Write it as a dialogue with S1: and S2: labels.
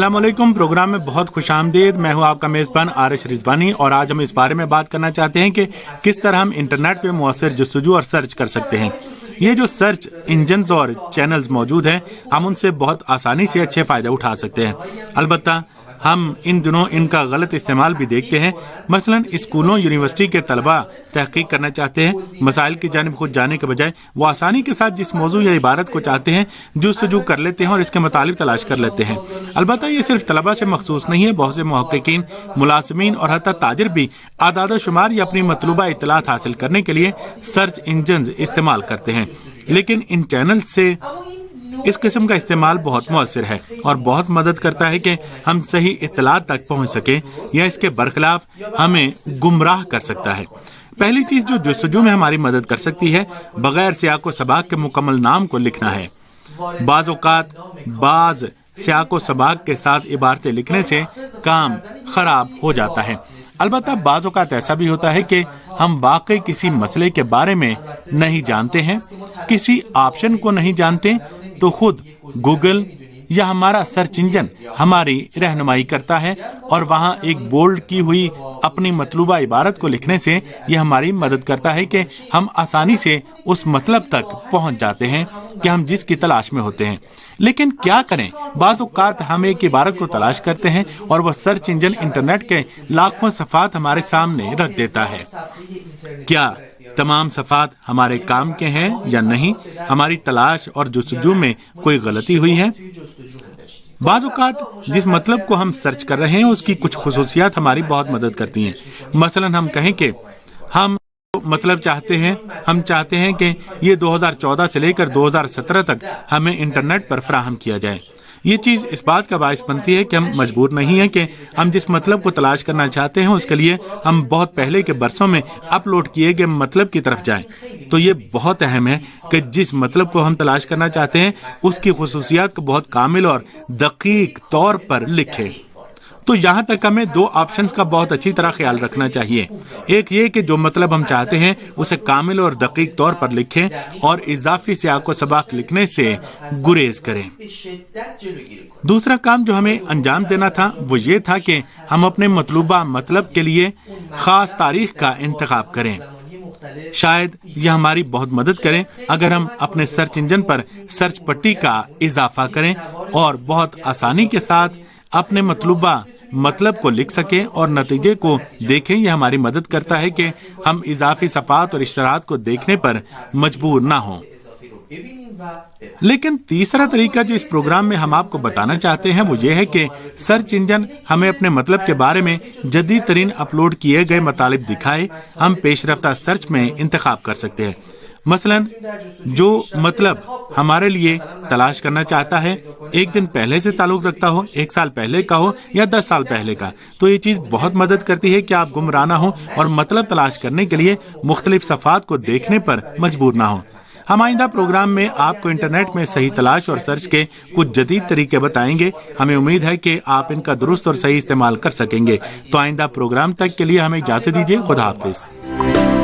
S1: अस्सलाम वालेकुम। प्रोग्राम में बहुत खुश आमदीद। मैं हूं आपका मेज़बान आरिश रिजवानी और आज हम इस बारे में बात करना चाहते हैं कि किस तरह हम इंटरनेट पे मुअस्सिर जस्तजू और सर्च कर सकते हैं। ये जो सर्च इंजन्स और चैनल्स मौजूद हैं, हम उनसे बहुत आसानी से अच्छे फ़ायदे उठा सकते हैं। अलबत्ता हम इन दिनों इनका गलत इस्तेमाल भी देखते हैं। मसलन स्कूलों यूनिवर्सिटी के तलबा तहकीक करना चाहते हैं, मसाइल की जानिब खुद जाने के बजाय वो आसानी के साथ जिस मौजू या इबारत को चाहते हैं जस्तजू कर लेते हैं और इसके मुतालिब तलाश कर लेते हैं। अलबत्ता ये सिर्फ तलबा से मखसूस नहीं है, बहुत से मुहक्किकीन, मुलाज़िमीन और हत्ता ताजिर भी आदाद शुमार या अपनी मतलूबा इत्तलात हासिल करने के लिए सर्च इंजन्स इस्तेमाल करते हैं। लेकिन इन चैनल से इस किस्म का इस्तेमाल बहुत मुअस्सिर है और बहुत मदद करता है कि हम सही इत्तलात तक पहुंच सके, या इसके बरखिलाफ हमें गुमराह कर सकता है। पहली चीज जो जस्तजू में हमारी मदद कर सकती है, बगैर सियाक व सबाक के मुकम्मल नाम को लिखना है। बाज़ औक़ात बाज़ सियाक व सबाक के साथ इबारतें लिखने से काम खराब हो जाता है। अलबत्ता बाज़ औक़ात ऐसा भी होता है कि हम वाकई किसी मसले के बारे में नहीं जानते हैं, किसी ऑप्शन को नहीं जानते, तो खुद गूगल या हमारा सर्च इंजन हमारी रहनुमाई करता है और वहाँ एक बोल्ड की हुई अपनी मतलूबा इबारत को लिखने से यह हमारी मदद करता है कि हम आसानी से उस मतलब तक पहुँच जाते हैं कि हम जिसकी तलाश में होते हैं। लेकिन क्या करें, बाज़ औक़ात हम एक इबारत को तलाश करते हैं और वह सर्च इंजन इंटरनेट के लाखों सफ़ात हमारे सामने रख देता है। क्या तमाम सफ़ात हमारे काम के हैं या नहीं? हमारी तलाश और जस्तजू में कोई गलती हुई है? बाज़ औक़ात जिस मतलब को हम सर्च कर रहे हैं उसकी कुछ खुसूसियात हमारी बहुत मदद करती हैं। मसलन हम कहें कि हम मतलब हम चाहते हैं कि ये 2014 से लेकर 2017 तक हमें इंटरनेट पर फराहम किया जाए। ये चीज़ इस बात का बायस बनती है कि हम मजबूर नहीं हैं कि हम जिस मतलब को तलाश करना चाहते हैं उसके लिए हम बहुत पहले के बरसों में अपलोड किए गए मतलब की तरफ जाएं। तो ये बहुत अहम है कि जिस मतलब को हम तलाश करना चाहते हैं उसकी खुसूसियात को बहुत कामिल और दकीक तौर पर लिखें। तो यहाँ तक हमें दो ऑप्शंस का बहुत अच्छी तरह ख्याल रखना चाहिए। एक ये कि जो मतलब हम चाहते हैं उसे कामिल और दकीक तौर पर लिखें और इजाफी सियाक व सबाक लिखने से गुरेज करें। दूसरा काम जो हमें अंजाम देना था वो ये था कि हम अपने मतलूबा मतलब के लिए खास तारीख का इंतखाब करें। शायद यह हमारी बहुत मदद करे अगर हम अपने सर्च इंजन पर सर्च पट्टी का इजाफा करें और बहुत आसानी के साथ अपने मतलूबा मतलब को लिख सकें और नतीजे को देखें। यह हमारी मदद करता है कि हम इजाफी सफ़ात और इश्तरात को देखने पर मजबूर ना हों। लेकिन तीसरा तरीका जो इस प्रोग्राम में हम आपको बताना चाहते हैं वो ये है कि सर्च इंजन हमें अपने मतलब के बारे में जदीद तरीन अपलोड किए गए मतालिब दिखाए। हम पेशरफ्ता सर्च में इंतखाब कर सकते हैं। मसलन जो मतलब हमारे लिए तलाश करना चाहता है एक दिन पहले से ताल्लुक रखता हो, 1 साल पहले का हो या 10 साल पहले का, तो ये चीज़ बहुत मदद करती है कि आप गुमराह ना हो और मतलब तलाश करने के लिए मुख्तलिफ सफ़ात को देखने पर मजबूर ना हो। हम आइंदा प्रोग्राम में आपको इंटरनेट में सही तलाश और सर्च के कुछ जदीद तरीके बताएंगे। हमें उम्मीद है कि आप इनका दुरुस्त और सही इस्तेमाल कर सकेंगे। तो आइंदा प्रोग्राम तक के लिए हमें इजाज़त दीजिए। खुदा हाफिज़।